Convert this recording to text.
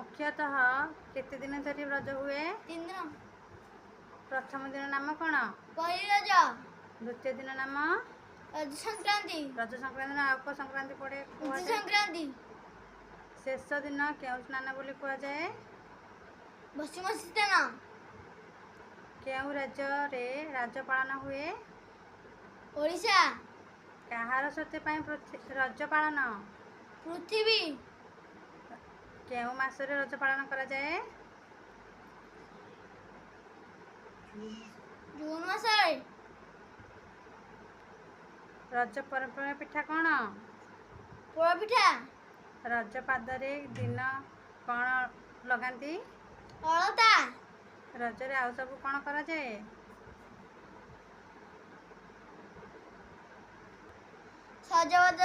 मुख्यतः केते दिन धरी रज हुए? 3 दिन। प्रथम दिन नाम कौन? पहली रज। द्वितीय दिन नाम? रज संक्रांति। रज संक्रांति ना आउको संक्रांति पड़े रज संक्रांति। शेष दिन क्यों स्नान बोली कह जाए? बसुमती स्नान। क्यों राज्य रे राज पालन हुए? ओडिशा। कहार सत्य रज पालन? पृथ्वी। क्यों मासरे रज पालन करा जाए? जून मासरे। रज परंपरा पिठा कौन? पोड़ पिठा। रज पादरे दिन कौन लगाती? अलता। रजरे आउ सब कौन करा जाए? सजबाज